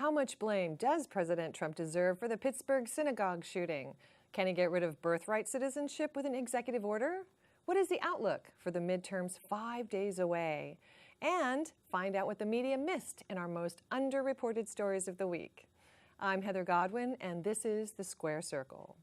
How much blame does President Trump deserve for the Pittsburgh Synagogue shooting? Can he get rid of birthright citizenship with an executive order? What is the outlook for the midterms 5 days away? And find out what the media missed in our most underreported stories of the week. I'm Heather Godwin, and this is The Square Circle.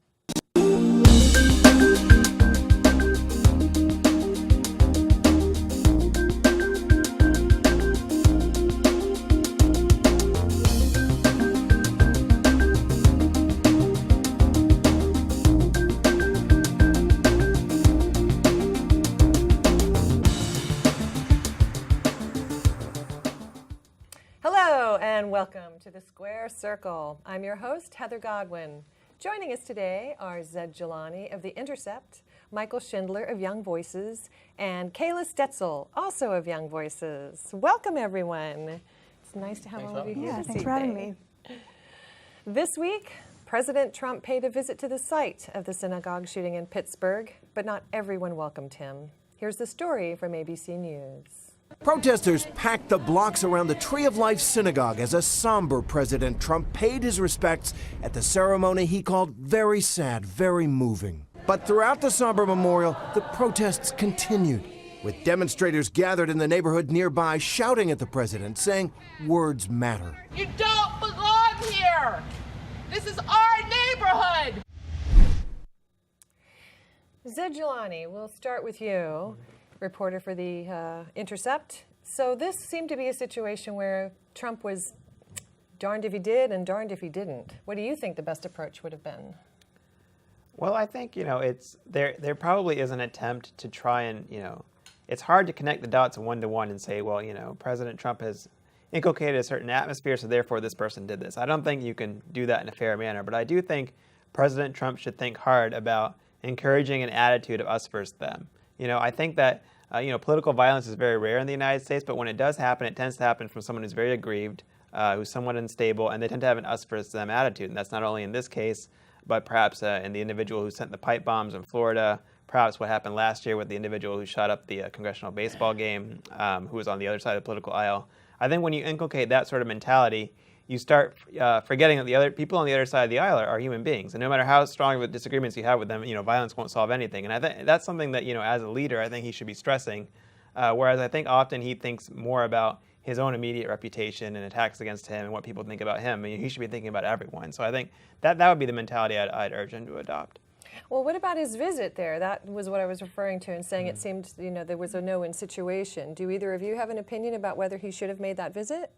Hello and welcome to The Square Circle. I'm your host, Heather Godwin. Joining us today are Zaid, Jilani of the Intercept, Michael Shindler of Young Voices, and Kayla, Stetzel, also of Young Voices. Welcome, everyone. It's nice to have all of you here this Thanks for having me. This week, President Trump paid a visit to the site of the synagogue shooting in Pittsburgh, but not everyone welcomed him. Here's the story from ABC News. Protesters packed the blocks around the Tree of Life Synagogue as a somber President Trump paid his respects at the ceremony he called very sad, very moving. But throughout the somber memorial, the protests continued, with demonstrators gathered in the neighborhood nearby shouting at the president, saying words matter. You don't belong here! This is our neighborhood! Zaid, Jilani, we'll start with you, reporter for the Intercept. So this seemed to be a situation where Trump was darned if he did and darned if he didn't. What do you think the best approach would have been? Well, I think, it's there probably is an attempt to try and, it's hard to connect the dots one-to-one and say, well, President Trump has inculcated a certain atmosphere, so therefore this person did this. I don't think you can do that in a fair manner, but I do think President Trump should think hard about encouraging an attitude of us versus them. I think that, political violence is very rare in the United States, but when it does happen, it tends to happen from someone who's very aggrieved, who's somewhat unstable, and they tend to have an us versus them attitude. And that's not only in this case, but perhaps in the individual who sent the pipe bombs in Florida, perhaps what happened last year with the individual who shot up the congressional baseball game, who was on the other side of the political aisle. I think when you inculcate that sort of mentality, you start forgetting that the other people on the other side of the aisle are human beings, and no matter how strong of disagreements you have with them, violence won't solve anything. And I think that's something that as a leader, I think he should be stressing. Whereas I think often he thinks more about his own immediate reputation and attacks against him and what people think about him. He should be thinking about everyone. So I think that would be the mentality I'd urge him to adopt. Well, what about his visit there? That was what I was referring to and saying it seemed, there was a no-win situation. Do either of you have an opinion about whether he should have made that visit?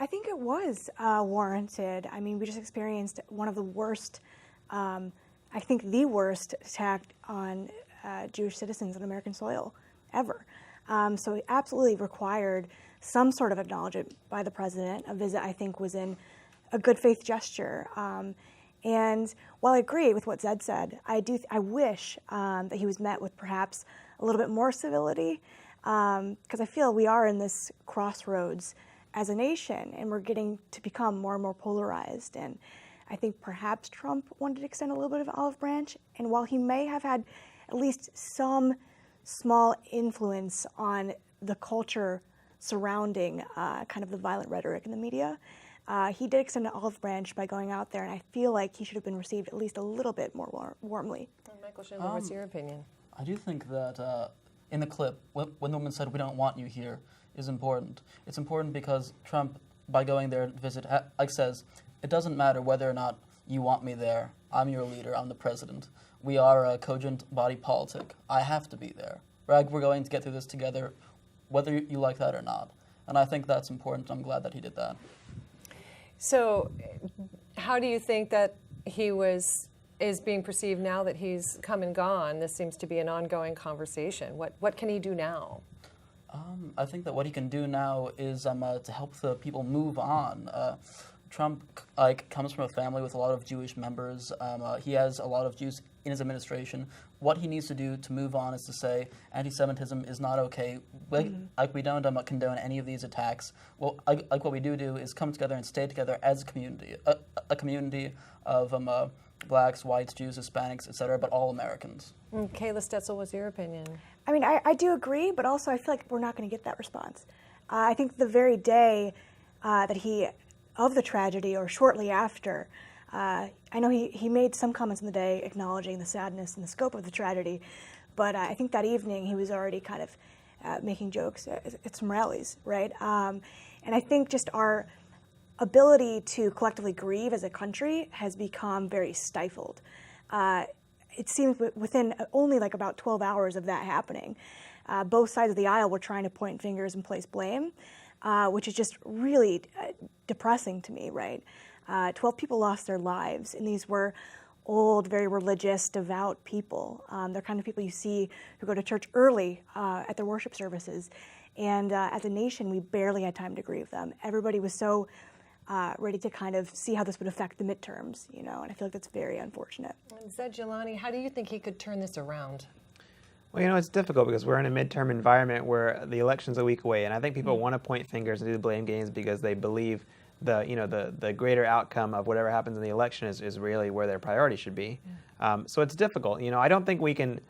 I think it was warranted. I mean, we just experienced one of the worst, I think the worst attack on Jewish citizens on American soil ever. So it absolutely required some sort of acknowledgement by the president. A visit, I think, was in a good faith gesture. And while I agree with what Zaid said, I wish that he was met with perhaps a little bit more civility, because I feel we are in this crossroads as a nation, and we're getting to become more and more polarized. And I think perhaps Trump wanted to extend a little bit of olive branch, and while he may have had at least some small influence on the culture surrounding kind of the violent rhetoric in the media, he did extend an olive branch by going out there, and I feel like he should have been received at least a little bit more warmly. Michael Shindler, what's your opinion? I do think that in the clip, when the woman said, "We don't want you here," is important. It's important because Trump, by going there to visit, says, it doesn't matter whether or not you want me there. I'm your leader. I'm the president. We are a cogent body politic. I have to be there. We're going to get through this together, whether you like that or not. And I think that's important. I'm glad that he did that. So how do you think that he is being perceived now that he's come and gone? This seems to be an ongoing conversation. What can he do now? I think that what he can do now is to help the people move on. Trump comes from a family with a lot of Jewish members. He has a lot of Jews in his administration. What he needs to do to move on is to say anti-Semitism is not okay. We don't condone any of these attacks. Well, what we do is come together and stay together as a community of blacks, whites, Jews, Hispanics, etc., but all Americans. Kayla, Stetzel, what's your opinion? I mean, I do agree, but also I feel like we're not going to get that response. I think the very day that he of the tragedy or shortly after. I know he made some comments in the day acknowledging the sadness and the scope of the tragedy, but I think that evening he was already kind of making jokes at some rallies, right? And I think just our ability to collectively grieve as a country has become very stifled. It seems within only like about 12 hours of that happening, both sides of the aisle were trying to point fingers and place blame, which is just really depressing to me, right? 12 people lost their lives, and these were old, very religious, devout people. They're kind of people you see who go to church early at their worship services. And as a nation, we barely had time to grieve them. Everybody was so ready to kind of see how this would affect the midterms, and I feel like that's very unfortunate. And Zaid, Jilani, how do you think he could turn this around? Well, it's difficult because we're in a midterm environment where the election's a week away, and I think people want to point fingers and do the blame games because they believe the greater outcome of whatever happens in the election is really where their priority should be. So it's difficult. I don't think we can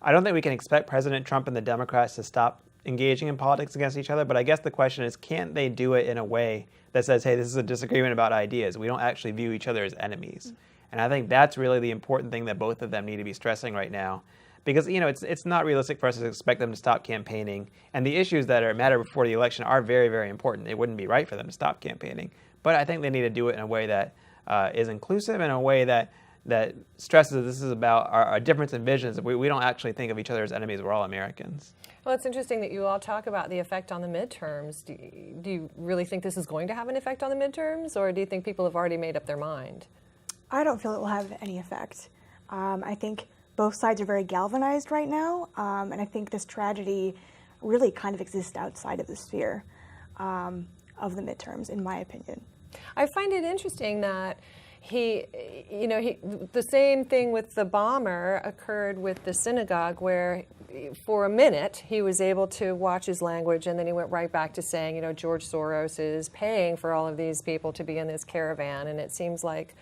expect President Trump and the Democrats to stop engaging in politics against each other. But I guess the question is, can't they do it in a way that says, hey, this is a disagreement about ideas. We don't actually view each other as enemies. And I think that's really the important thing that both of them need to be stressing right now. Because, it's not realistic for us to expect them to stop campaigning. And the issues that matter before the election are very, very important. It wouldn't be right for them to stop campaigning. But I think they need to do it in a way that is inclusive, in a way that stresses that this is about our difference in visions. We don't actually think of each other as enemies. We're all Americans. Well, it's interesting that you all talk about the effect on the midterms. Do you really think this is going to have an effect on the midterms, or do you think people have already made up their mind? I don't feel it will have any effect. I think both sides are very galvanized right now, and I think this tragedy really kind of exists outside of the sphere of the midterms, in my opinion. I find it interesting that the same thing with the bomber occurred with the synagogue, where for a minute he was able to watch his language, and then he went right back to saying, George Soros is paying for all of these people to be in this caravan. And it seems like,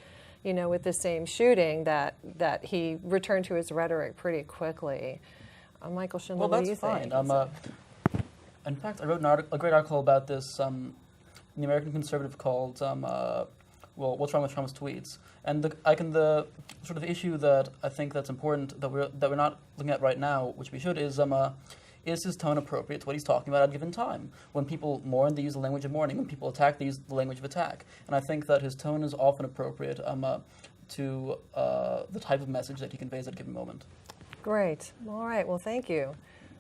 with the same shooting that he returned to his rhetoric pretty quickly. Michael Shindler, what do you think? Well, that's fine. In fact, I wrote a great article about this in the American Conservative called What's Wrong with Trump's Tweets? And the sort of issue that I think that's important that we're not looking at right now, which we should, is his tone appropriate to what he's talking about at a given time? When people mourn, they use the language of mourning. When people attack, they use the language of attack. And I think that his tone is often appropriate to the type of message that he conveys at a given moment. Great. All right. Well, thank you.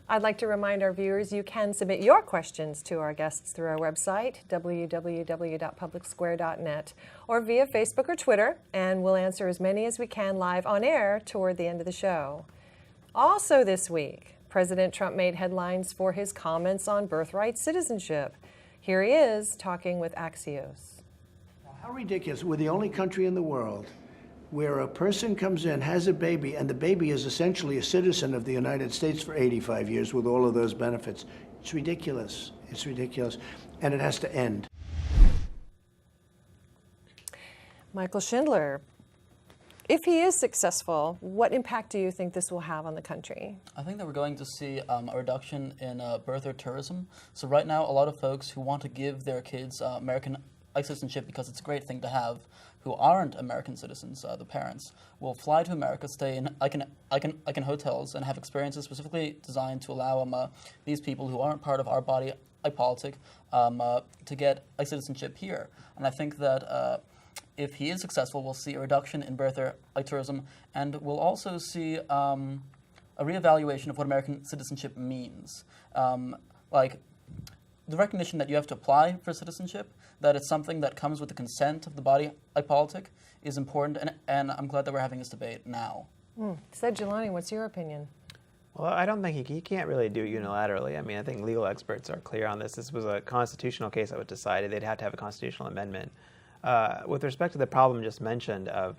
I'd like to remind our viewers you can submit your questions to our guests through our website, www.publicsquare.net, or via Facebook or Twitter, and we'll answer as many as we can live on air toward the end of the show. Also this week, President Trump made headlines for his comments on birthright citizenship. Here he is talking with Axios. How ridiculous. We're the only country in the world where a person comes in, has a baby, and the baby is essentially a citizen of the United States for 85 years with all of those benefits. It's ridiculous. It's ridiculous. And it has to end. Michael Shindler, if he is successful, what impact do you think this will have on the country? I think that we're going to see a reduction in birther tourism. So right now, a lot of folks who want to give their kids American citizenship because it's a great thing to have, who aren't American citizens, the parents, will fly to America, stay in hotels, and have experiences specifically designed to allow these people who aren't part of our body politic to get citizenship here. And I think that if he is successful, we'll see a reduction in birther tourism, and we'll also see a reevaluation of what American citizenship means. Like the recognition that you have to apply for citizenship, that it's something that comes with the consent of the body politic, is important, and I'm glad that we're having this debate now. Zaid, Jilani, what's your opinion? Well, I don't think he can't really do it unilaterally. I mean, I think legal experts are clear on this. This was a constitutional case that was decided. They'd have to have a constitutional amendment. With respect to the problem just mentioned of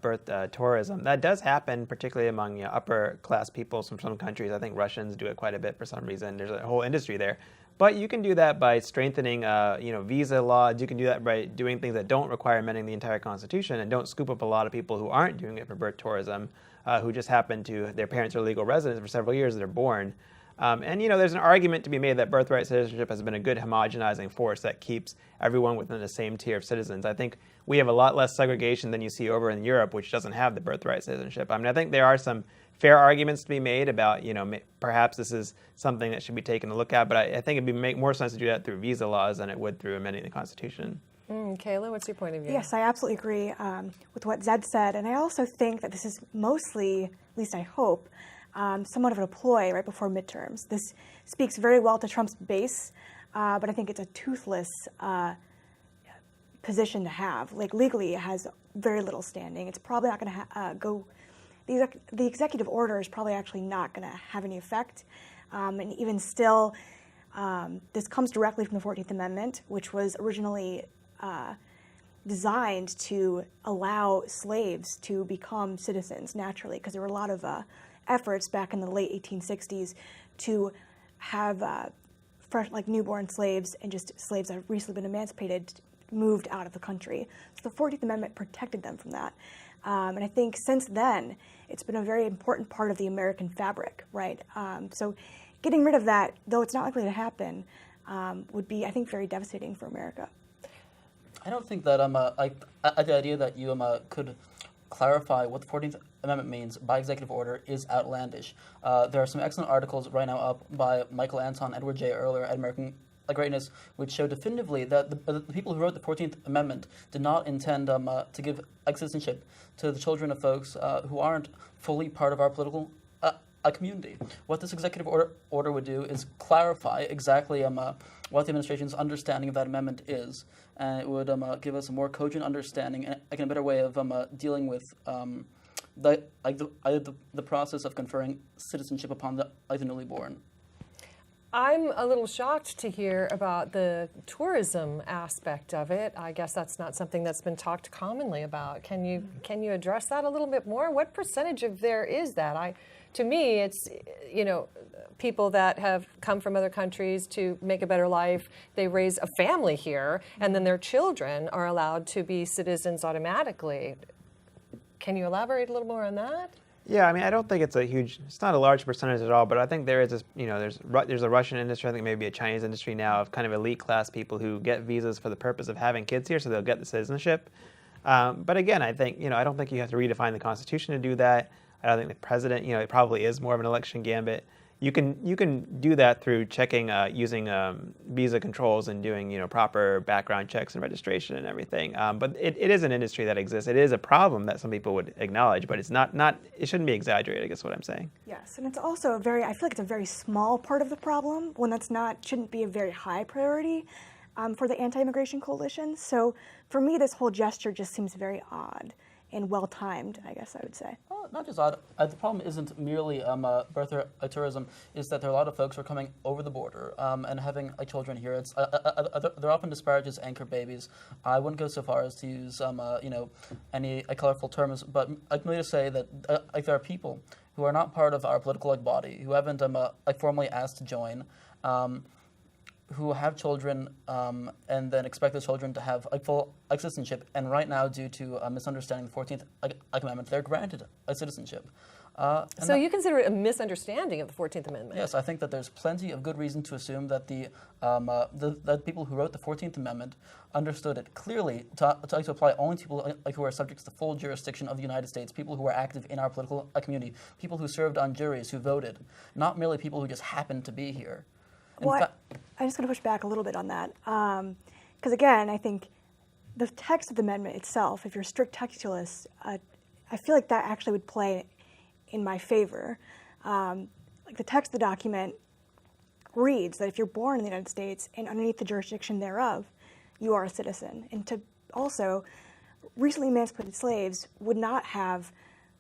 birth tourism, that does happen, particularly among upper class people from some countries. I think Russians do it quite a bit for some reason. There's a whole industry there. But you can do that by strengthening, visa laws. You can do that by doing things that don't require amending the entire Constitution and don't scoop up a lot of people who aren't doing it for birth tourism, who just happen to, their parents are legal residents for several years, they're born. And there's an argument to be made that birthright citizenship has been a good homogenizing force that keeps everyone within the same tier of citizens. I think we have a lot less segregation than you see over in Europe, which doesn't have the birthright citizenship. I mean, I think there are some fair arguments to be made about, perhaps this is something that should be taken a look at, but I think it'd make more sense to do that through visa laws than it would through amending the Constitution. Kayla, what's your point of view? Yes, I absolutely agree with what Zaid said, and I also think that this is mostly, at least I hope, somewhat of a ploy right before midterms. This speaks very well to Trump's base, but I think it's a toothless position to have. Like, legally, it has very little standing. It's probably not going to go. The executive order is probably actually not going to have any effect, and even still, this comes directly from the 14th Amendment, which was originally designed to allow slaves to become citizens naturally, because there were a lot of efforts back in the late 1860s to have fresh, like newborn slaves and just slaves that have recently been emancipated moved out of the country. So the 14th Amendment protected them from that. And I think since then, it's been a very important part of the American fabric, right? So getting rid of that, though it's not likely to happen, would be, I think, very devastating for America. I don't think that the idea that you could clarify what the 14th Amendment means by executive order is outlandish. There are some excellent articles right now up by Michael Anton, Edward J. Earler at American Greatness, which show definitively that the people who wrote the 14th Amendment did not intend to give citizenship to the children of folks who aren't fully part of our political community. What this executive order would do is clarify exactly what the administration's understanding of that amendment is, and it would give us a more cogent understanding and a better way of dealing with the process of conferring citizenship upon the newly born. I'm a little shocked to hear about the tourism aspect of it. I guess that's not something that's been talked commonly about. Can you address that a little bit more? What percentage of there is that? To me, it's, people that have come from other countries to make a better life. They raise a family here, and then their children are allowed to be citizens automatically. Can you elaborate a little more on that? Yeah, I mean, I don't think it's not a large percentage at all, but I think there is this, there's a Russian industry, I think maybe a Chinese industry now of kind of elite class people who get visas for the purpose of having kids here, so they'll get the citizenship. But again, I think, I don't think you have to redefine the Constitution to do that. I don't think the president, it probably is more of an election gambit. You can do that through checking, using visa controls and doing, proper background checks and registration and everything. But it is an industry that exists. It is a problem that some people would acknowledge, but it's not. It shouldn't be exaggerated, I guess, what I'm saying. Yes, and it's also I feel like it's a very small part of the problem, one that's shouldn't be a very high priority for the anti-immigration coalition. So for me, this whole gesture just seems very odd and well-timed, I guess I would say. Well, not just odd. The problem isn't merely birthright tourism, is that there are a lot of folks who are coming over the border and having children here. It's they're often disparaged as anchor babies. I wouldn't go so far as to use any colorful terms, but I can really say that there are people who are not part of our political body, who haven't formally asked to join, who have children and then expect those children to have full citizenship. And right now, due to a misunderstanding of the 14th Amendment, they're granted a citizenship. So you consider it a misunderstanding of the 14th Amendment? Yes, I think that there's plenty of good reason to assume that the people who wrote the 14th Amendment understood it clearly to apply only to people who are subject to the full jurisdiction of the United States, people who are active in our political community, people who served on juries, who voted, not merely people who just happened to be here. Well, I'm just going to push back a little bit on that. Because again, I think the text of the amendment itself, if you're a strict textualist, I feel like that actually would play in my favor. Like the text of the document reads that if you're born in the United States and underneath the jurisdiction thereof, you are a citizen. And to also, recently emancipated slaves would not have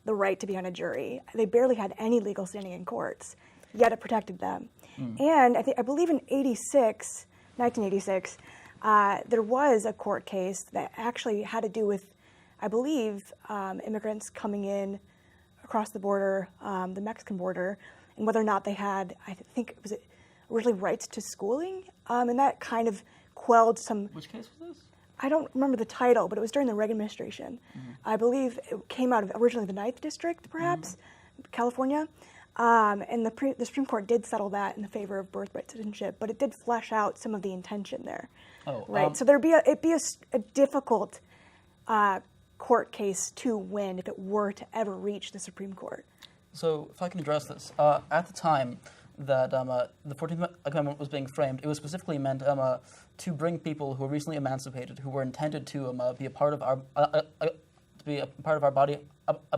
the right to be on a jury. They barely had any legal standing in courts, yet it protected them. And I believe in 1986, there was a court case that actually had to do with, I believe, immigrants coming in across the border, the Mexican border, and whether or not they had, I think, was it originally rights to schooling? And that kind of quelled some... Which case was this? I don't remember the title, but it was during the Reagan administration. I believe it came out of originally the 9th District, perhaps, California. And the Supreme Court did settle that in the favor of birthright citizenship, but it did flesh out some of the intention there. Oh, right. So it'd be a difficult court case to win if it were to ever reach the Supreme Court. So if I can address this, at the time that the 14th Amendment was being framed, it was specifically meant to bring people who were recently emancipated, who were intended to be a part of our body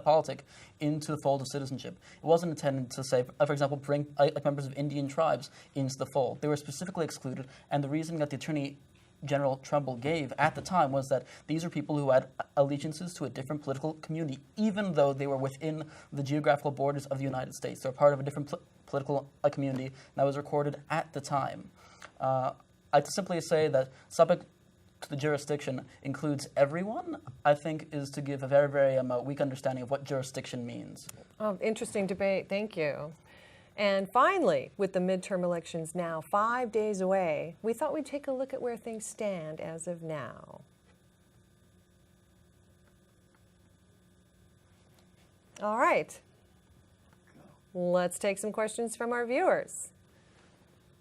politic into the fold of citizenship. It wasn't intended to say, for example, bring members of Indian tribes into the fold. They were specifically excluded, and the reason that the Attorney General Trumbull gave at the time was that these are people who had allegiances to a different political community, even though they were within the geographical borders of the United States. They're part of a different political community, and that was recorded at the time. I'd simply say that subject to the jurisdiction includes everyone, I think, is to give a very, very weak understanding of what jurisdiction means. Oh, interesting debate. Thank you. And finally, with the midterm elections now 5 days away, we thought we'd take a look at where things stand as of now. All right. Let's take some questions from our viewers.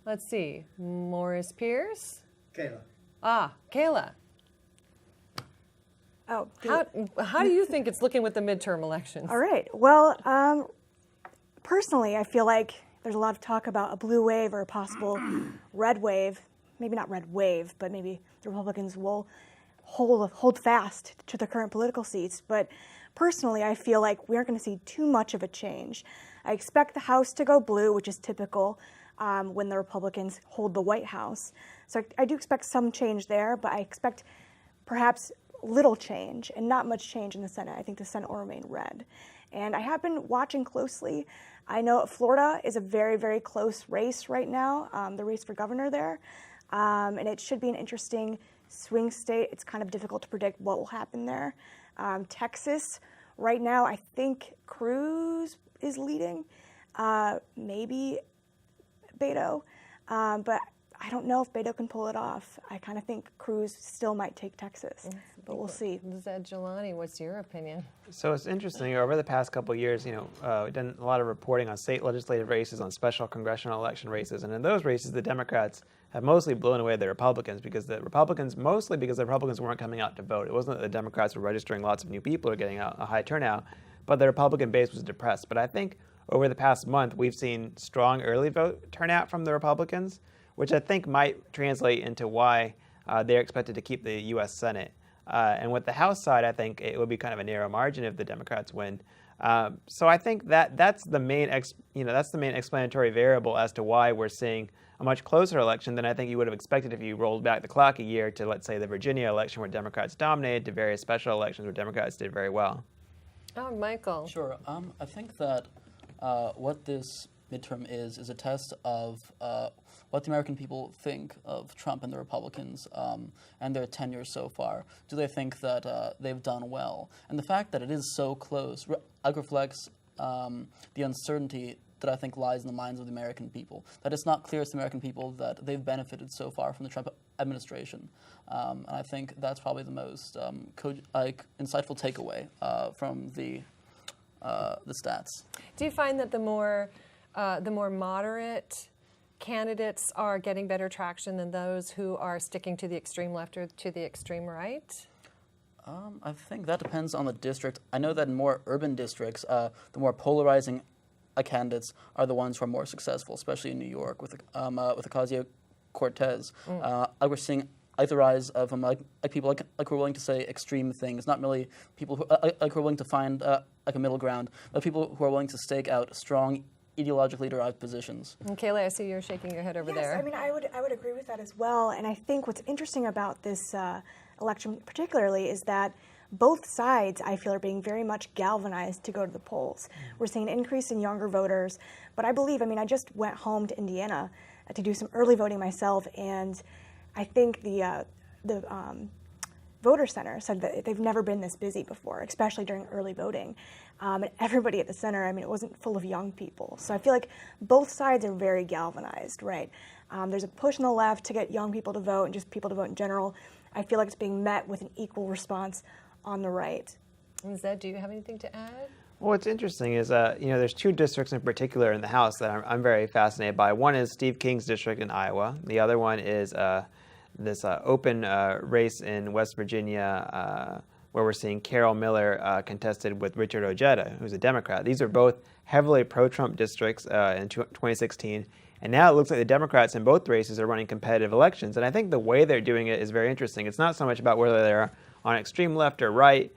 Let's see. Morris Pierce. Kayla. Kayla. Oh, How do you think it's looking with the midterm elections? all right. Well, personally, I feel like there's a lot of talk about a blue wave or a possible red wave. Maybe not red wave, but maybe the Republicans will hold fast to the current political seats. But personally, I feel like we aren't going to see too much of a change. I expect the House to go blue, which is typical when the Republicans hold the White House. So I do expect some change there, but I expect perhaps little change and not much change in the Senate. I think the Senate will remain red. And I have been watching closely. I know Florida is a very, very close race right now, the race for governor there. And it should be an interesting swing state. It's kind of difficult to predict what will happen there. Texas, right now, I think Cruz is leading, maybe Beto. But I don't know if Beto can pull it off. I kind of think Cruz still might take Texas, but we'll see. Zaid, Jilani, what's your opinion? So it's interesting. Over the past couple of years, we've done a lot of reporting on state legislative races, on special congressional election races, and in those races, the Democrats have mostly blown away the Republicans mostly because the Republicans weren't coming out to vote. It wasn't that the Democrats were registering lots of new people or getting a high turnout, but the Republican base was depressed. But I think over the past month, we've seen strong early vote turnout from the Republicans, which I think might translate into why they're expected to keep the U.S. Senate. And with the House side, I think it would be kind of a narrow margin if the Democrats win. So I think that's the main explanatory variable as to why we're seeing a much closer election than I think you would have expected if you rolled back the clock a year to, let's say, the Virginia election where Democrats dominated, to various special elections where Democrats did very well. Oh, Michael. Sure. I think that what this midterm is a test of what the American people think of Trump and the Republicans and their tenure so far. Do they think that they've done well? And the fact that it is so close reflects the uncertainty that I think lies in the minds of the American people. That it's not clear to the American people that they've benefited so far from the Trump administration. And I think that's probably the most insightful takeaway from the stats. Do you find that the more moderate candidates are getting better traction than those who are sticking to the extreme left or to the extreme right? I think that depends on the district. I know that in more urban districts, the more polarizing candidates are the ones who are more successful, especially in New York with Ocasio-Cortez. We're seeing the rise of people who are willing to say extreme things, not really people who are willing to find a middle ground, but people who are willing to stake out strong ideologically derived positions. And Kayla, I see you're shaking your head over there. Yes, I mean, I would agree with that as well. And I think what's interesting about this election particularly is that both sides, I feel, are being very much galvanized to go to the polls. We're seeing an increase in younger voters, but I I just went home to Indiana to do some early voting myself, and I think the voter center said that they've never been this busy before, especially during early voting. And everybody at the center, it wasn't full of young people. So I feel like both sides are very galvanized, right? There's a push on the left to get young people to vote and just people to vote in general. I feel like it's being met with an equal response on the right. And Zaid, do you have anything to add? Well, what's interesting is, there's two districts in particular in the House that I'm very fascinated by. One is Steve King's district in Iowa. The other one is this open race in West Virginia where we're seeing Carol Miller contested with Richard Ojeda, who's a Democrat. These are both heavily pro-Trump districts in 2016. And now it looks like the Democrats in both races are running competitive elections. And I think the way they're doing it is very interesting. It's not so much about whether they're on extreme left or right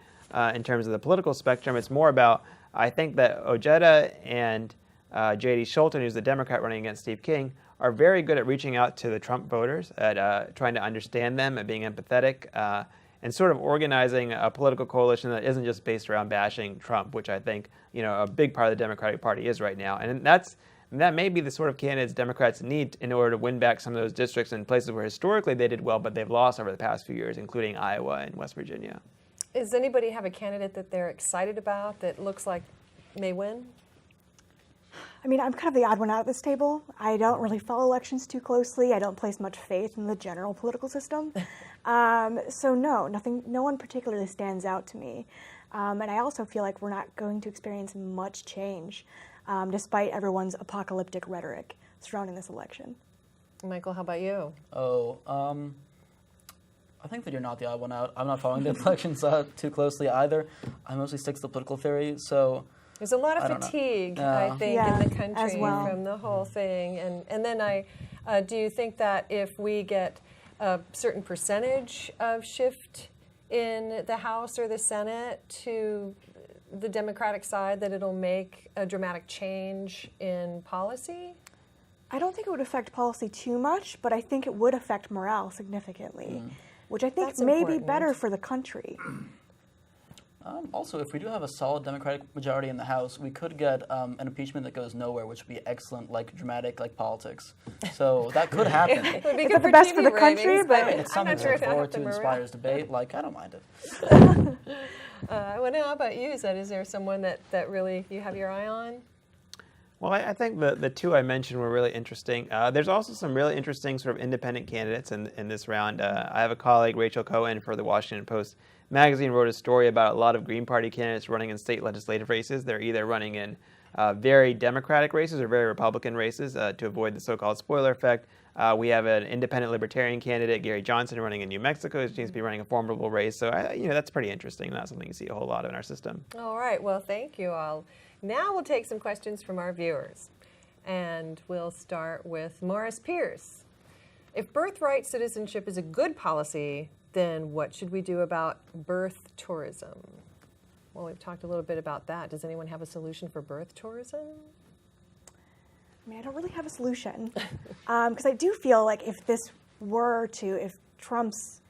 in terms of the political spectrum. It's more about, I think that Ojeda and J.D. Scholten, who's the Democrat running against Steve King, are very good at reaching out to the Trump voters, at trying to understand them, at being empathetic, and sort of organizing a political coalition that isn't just based around bashing Trump, which I think a big part of the Democratic Party is right now. And that may be the sort of candidates Democrats need in order to win back some of those districts in places where historically they did well, but they've lost over the past few years, including Iowa and West Virginia. Does anybody have a candidate that they're excited about that looks like may win? I mean, I'm kind of the odd one out at this table. I don't really follow elections too closely. I don't place much faith in the general political system. So no one particularly stands out to me. And I also feel like we're not going to experience much change, despite everyone's apocalyptic rhetoric surrounding this election. Michael, how about you? I think that you're not the odd one out. I'm not following the elections too closely either. I mostly stick to the political theory, so... There's a lot of fatigue, I think, in the country as well. From the whole thing. And then do you think that if we get a certain percentage of shift in the House or the Senate to the Democratic side, that it'll make a dramatic change in policy? I don't think it would affect policy too much, but I think it would affect morale significantly, which I think That's may important. be better for the country. Also, if we do have a solid Democratic majority in the House, we could get an impeachment that goes nowhere, which would be excellent, dramatic, like politics. So that could happen. It would be It's good not the for best for TV the country, ratings, but It's I'm something not to sure look if it'll forward help to, the morale. inspires debate. I don't mind it. Well, how about you, Zaid? Is there someone that really you have your eye on? Well, I think the two I mentioned were really interesting. There's also some really interesting sort of independent candidates in this round. I have a colleague, Rachel Cohen, for the Washington Post magazine, wrote a story about a lot of Green Party candidates running in state legislative races. They're either running in very Democratic races or very Republican races to avoid the so-called spoiler effect. We have an independent libertarian candidate, Gary Johnson, running in New Mexico, who seems to be running a formidable race. So, that's pretty interesting. Not something you see a whole lot of in our system. All right. Well, thank you all. Now we'll take some questions from our viewers. And we'll start with Morris Pierce. If birthright citizenship is a good policy, then what should we do about birth tourism? Well, we've talked a little bit about that. Does anyone have a solution for birth tourism? I mean, I don't really have a solution because I do feel like if Trump's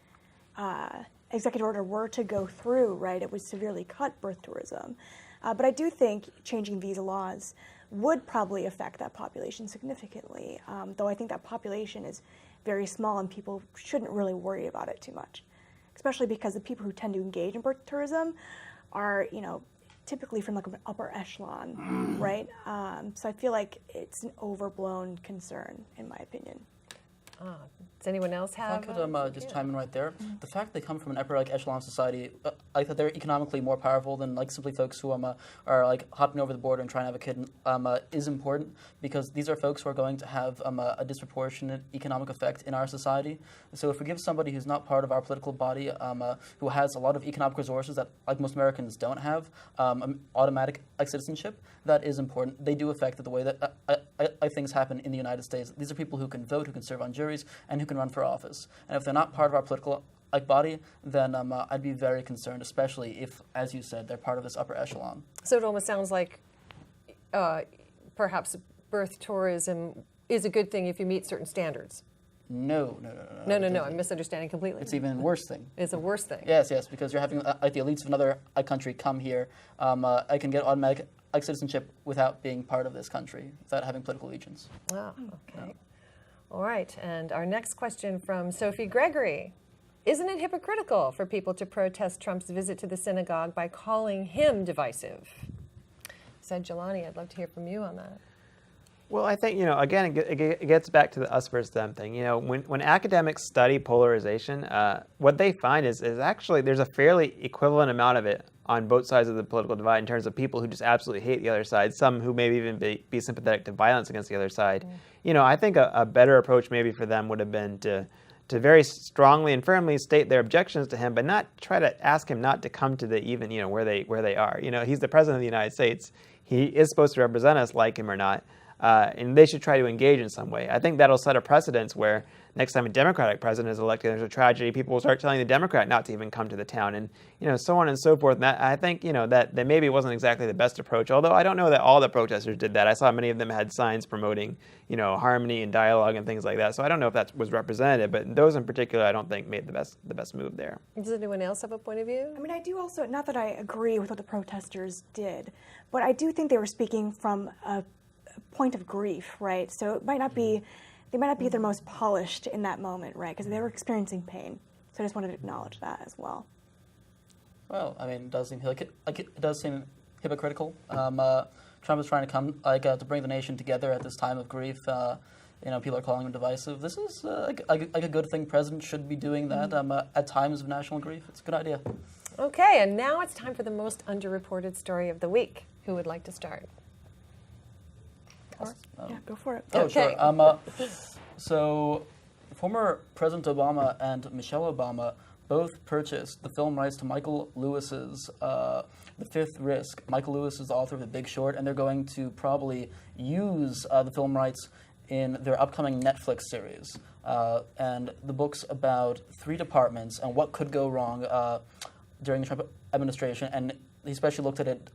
executive order were to go through, right, it would severely cut birth tourism. But I do think changing visa laws would probably affect that population significantly, though I think that population is very small and people shouldn't really worry about it too much, especially because the people who tend to engage in birth tourism are, typically from like an upper echelon, right? So I feel like it's an overblown concern, in my opinion. Does anyone else have? If I could just chime in right there. The fact they come from an upper echelon society, I thought they're economically more powerful than simply folks who are hopping over the border and trying to have a kid is important, because these are folks who are going to have a disproportionate economic effect in our society. So if we give somebody who's not part of our political body, who has a lot of economic resources that most Americans don't have, automatic citizenship, that is important. They do affect the way that things happen in the United States. These are people who can vote, who can serve on juries, and who can run for office. And if they're not part of our political body, then I'd be very concerned, especially if, as you said, they're part of this upper echelon. So it almost sounds like perhaps birth tourism is a good thing if you meet certain standards. No. I'm misunderstanding completely. It's even a worse thing. It's a worse thing. Yes, because you're having the elites of another country come here. I can get automatic citizenship without being part of this country, without having political allegiance. Oh, okay. All right, and our next question from Sophie Gregory. Isn't it hypocritical for people to protest Trump's visit to the synagogue by calling him divisive? Said Jilani, I'd love to hear from you on that. Well, I think, again, it gets back to the us versus them thing. When academics study polarization, what they find is actually there's a fairly equivalent amount of it on both sides of the political divide in terms of people who just absolutely hate the other side, some who maybe even be sympathetic to violence against the other side. I think a better approach maybe for them would have been to very strongly and firmly state their objections to him, but not try to ask him not to come to the even, where they are. He's the president of the United States. He is supposed to represent us, like him or not. And they should try to engage in some way. I think that'll set a precedence where next time a Democratic president is elected, there's a tragedy, people will start telling the Democrat not to even come to the town, and so on and so forth. And I think that maybe wasn't exactly the best approach. Although I don't know that all the protesters did that. I saw many of them had signs promoting harmony and dialogue and things like that. So I don't know if that was representative, but those in particular I don't think made the best move there. Does anyone else have a point of view? I mean, I do also, not that I agree with what the protesters did, but I do think they were speaking from a point of grief, right? So it might not be, they might not be their most polished in that moment, right? Because they were experiencing pain. So I just wanted to acknowledge that as well. Well, I mean, it does seem it does seem hypocritical. Trump is trying to come to bring the nation together at this time of grief. People are calling him divisive. This is a good thing. Presidents should be doing that at times of national grief. It's a good idea. Okay, and now it's time for the most underreported story of the week. Who would like to start? Yeah, go for it. Oh, Okay. sure. So, former President Obama and Michelle Obama both purchased the film rights to Michael Lewis's The Fifth Risk. Michael Lewis is the author of The Big Short, and they're going to probably use the film rights in their upcoming Netflix series. And the book's about 3 departments and what could go wrong during the Trump administration, and he especially looked at it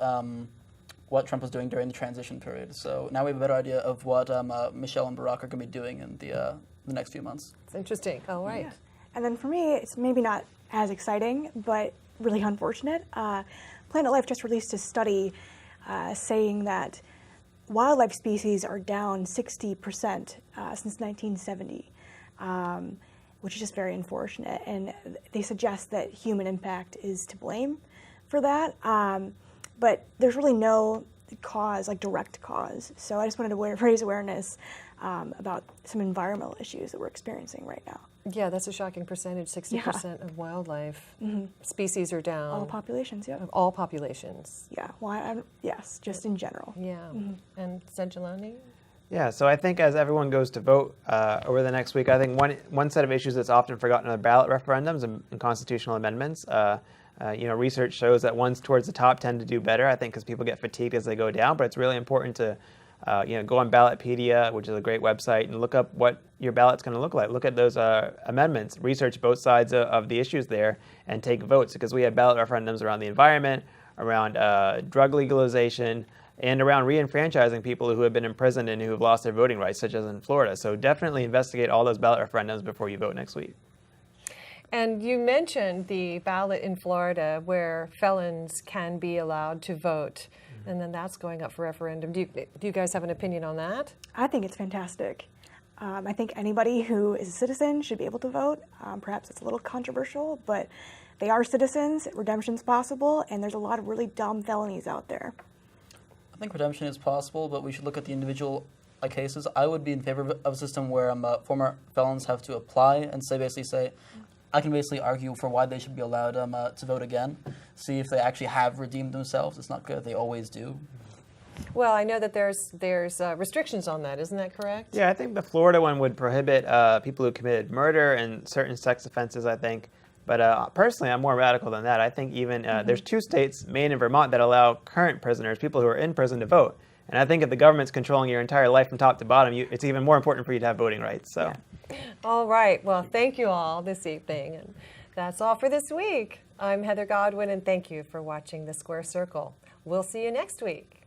what Trump was doing during the transition period. So now we have a better idea of what Michelle and Barack are going to be doing in the next few months. It's interesting. All right. Yeah. And then for me, it's maybe not as exciting, but really unfortunate. Planet Life just released a study saying that wildlife species are down 60% since 1970, which is just very unfortunate. And they suggest that human impact is to blame for that. But there's really no cause, like direct cause. So I just wanted to raise awareness about some environmental issues that we're experiencing right now. Yeah, that's a shocking percentage. 60% of wildlife species are down. All populations, yeah. Of all populations. Yeah, well, yes, just in general. Yeah. And Jilani? Yeah, so I think as everyone goes to vote over the next week, I think one set of issues that's often forgotten are ballot referendums and constitutional amendments. Research shows that ones towards the top tend to do better, I think, because people get fatigued as they go down. But it's really important to, go on Ballotpedia, which is a great website, and look up what your ballot's going to look like. Look at those amendments, research both sides of the issues there, and take votes. Because we have ballot referendums around the environment, around drug legalization, and around re-enfranchising people who have been imprisoned and who have lost their voting rights, such as in Florida. So definitely investigate all those ballot referendums before you vote next week. And you mentioned the ballot in Florida where felons can be allowed to vote, and then that's going up for referendum. Do you guys have an opinion on that? I think it's fantastic. I think anybody who is a citizen should be able to vote. Perhaps it's a little controversial, but they are citizens, redemption's possible, and there's a lot of really dumb felonies out there. I think redemption is possible, but we should look at the individual cases. I would be in favor of a system where former felons have to apply and basically say, I can basically argue for why they should be allowed to vote again, see if they actually have redeemed themselves. It's not good if they always do. Well, I know that there's restrictions on that. Isn't that correct? Yeah, I think the Florida one would prohibit people who committed murder and certain sex offenses, I think. But personally, I'm more radical than that. I think even there's 2 states, Maine and Vermont, that allow current prisoners, people who are in prison, to vote. And I think if the government's controlling your entire life from top to bottom, it's even more important for you to have voting rights. So. Yeah. All right. Well, thank you all this evening. And that's all for this week. I'm Heather Godwin, and thank you for watching The Square Circle. We'll see you next week.